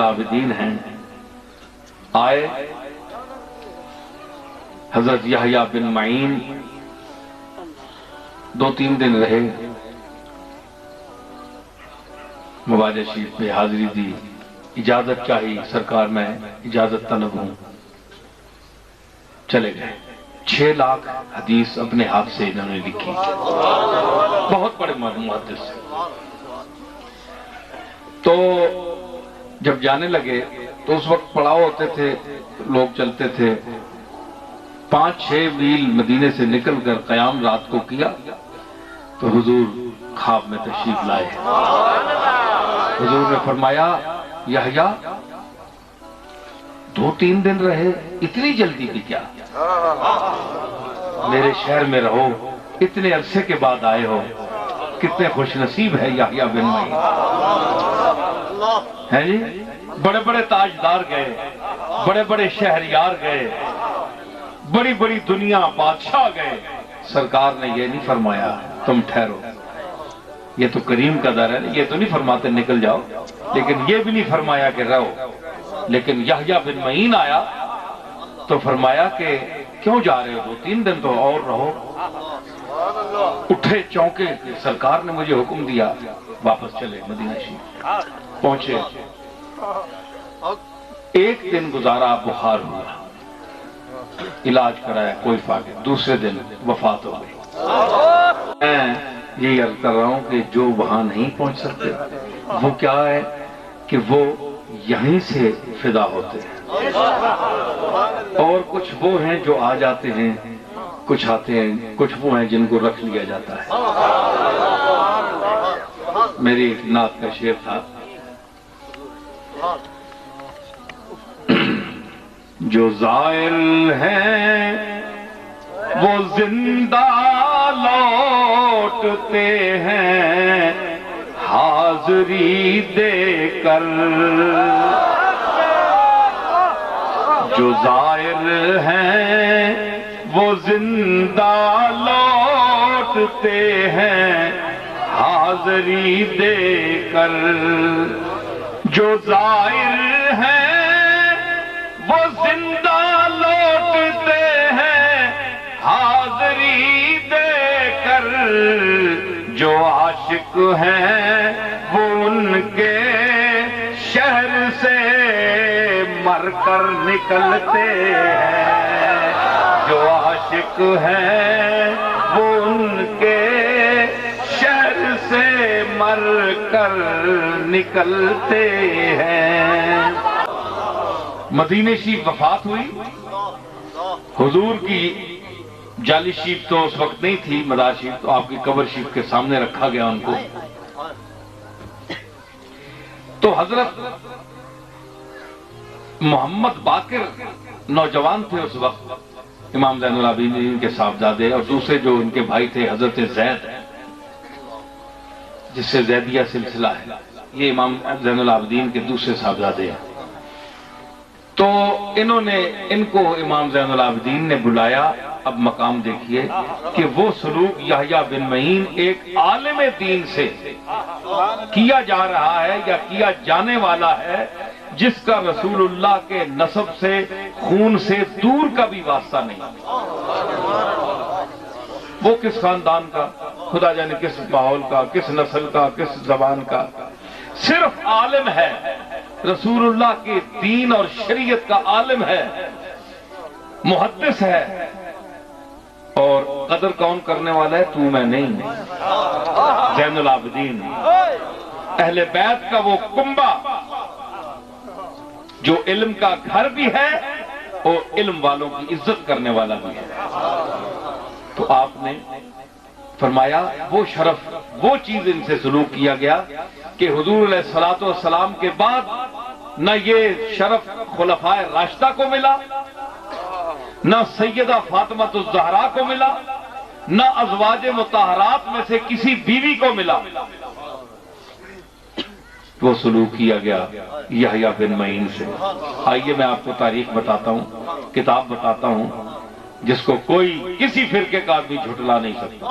العابدین ہیں، آئے حضرت یحییٰ بن معین 2-3 دن رہے، مواجہ شریف پہ حاضری دی، اجازت چاہی، سرکار میں اجازت طلب ہوں، چلے گئے۔ 6 لاکھ حدیث اپنے ہاتھ سے انہوں نے لکھی، بہت بڑے محدث۔ تو جب جانے لگے تو اس وقت پڑاؤ ہوتے تھے، لوگ چلتے تھے، 5-6 میل مدینے سے نکل کر قیام رات کو کیا تو حضور خواب میں تشریف لائے۔ حضور نے فرمایا یحییٰ 2-3 دن رہے، اتنی جلدی بھی کیا؟ میرے شہر میں رہو، اتنے عرصے کے بعد آئے ہو، کتنے خوش نصیب ہے یحییٰ بن معین۔ ہے جی، بڑے بڑے تاجدار گئے، بڑے بڑے شہریار گئے، بڑی بڑی دنیا بادشاہ گئے، سرکار نے یہ نہیں فرمایا تم ٹھہرو، یہ تو کریم کا در ہے، یہ تو نہیں فرماتے نکل جاؤ، لیکن یہ بھی نہیں فرمایا کہ رہو۔ لیکن یحییٰ بن معین آیا تو فرمایا کہ کیوں جا رہے ہو، 2-3 دن تو اور رہو۔ اٹھے چونکے، سرکار نے مجھے حکم دیا، واپس چلے مدینہ شریف پہنچے۔ 1 دن گزارا، بخار ہوا، علاج کرایا، کوئی فائدہ، دوسرے دن وفات ہو گئی۔ میں یہی عرض کر رہا ہوں کہ جو وہاں نہیں پہنچ سکتے وہ کیا ہے کہ وہ یہیں سے فدا ہوتے ہیں، اور کچھ وہ ہیں جو آ جاتے ہیں، کچھ آتے ہیں، کچھ وہ ہیں جن کو رکھ لیا جاتا ہے۔ میری ایک نعت کا شعر تھا، جو زائر ہیں وہ زندہ لوٹتے ہیں حاضری دے کر، جو زائر ہیں وہ زندہ لوٹتے ہیں حاضری دے کر، جو زائر ہیں وہ زندہ لوٹتے ہیں حاضری دے کر، جو عاشق ہیں وہ ان کے شہر سے مر کر نکلتے ہیں، جو عاشق ہیں وہ ان کے شہر سے مر کر نکلتے ہیں۔ مدینہ شریف وفات ہوئی، حضور کی جعلی شریف تو اس وقت نہیں تھی، مزار شریف تو آپ کی قبر شریف کے سامنے رکھا گیا ان کو۔ تو حضرت محمد باقر نوجوان تھے اس وقت، امام زین العابدین کے صاحبزادے، اور دوسرے جو ان کے بھائی تھے حضرت زید، جس سے زیدیہ سلسلہ ہے، یہ امام زین العابدین کے دوسرے صاحبزادے ہیں۔ تو انہوں نے ان کو امام زین العابدین نے بلایا۔ اب مقام دیکھیے کہ وہ سلوک یحییٰ بن معین ایک عالم دین سے کیا جا رہا ہے یا کیا جانے والا ہے، جس کا رسول اللہ کے نسب سے، خون سے دور کا بھی واسطہ نہیں۔ وہ کس خاندان کا، خدا جانے کس ماحول کا، کس نسل کا، کس زبان کا، صرف عالم ہے، رسول اللہ کے دین اور شریعت کا عالم ہے، محدث ہے، اور قدر کون کرنے والا ہے؟ تو میں نہیں، زین العابدین، اہل بیت کا وہ کنبہ جو علم کا گھر بھی ہے اور علم والوں کی عزت کرنے والا بھی ہے۔ تو آپ نے فرمایا وہ شرف، وہ چیز ان سے سلوک کیا گیا کہ حضور علیہ الصلوۃ والسلام کے بعد نہ یہ شرف خلفائے راشدہ کو ملا، نہ سیدہ فاطمہ الزہرا کو ملا، نہ ازواج مطہرات میں سے کسی بیوی کو ملا۔ وہ سلوک کیا گیا یحییٰ بن معین سے۔ آئیے میں آپ کو تاریخ بتاتا ہوں، کتاب بتاتا ہوں جس کو کوئی کسی فرقے کا بھی جھٹلا نہیں سکتا،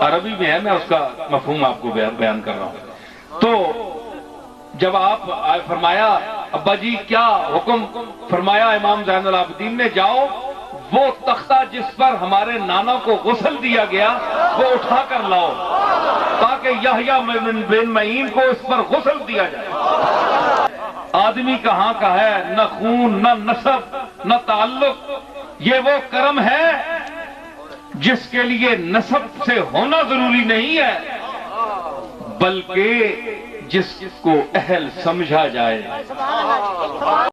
عربی میں ہے، میں اس کا مفہوم آپ کو بیان کر رہا ہوں۔ تو جب آپ فرمایا ابا جی کیا حکم؟ فرمایا امام زین العابدین نے جاؤ وہ تختہ جس پر ہمارے نانا کو غسل دیا گیا وہ اٹھا کر لاؤ تاکہ یحییٰ بن معین کو اس پر غسل دیا جائے۔ آدمی کہاں کا ہے، نہ خون نہ نسب نہ تعلق، یہ وہ کرم ہے جس کے لیے نسب سے ہونا ضروری نہیں ہے بلکہ جس کو اہل سمجھا جائے۔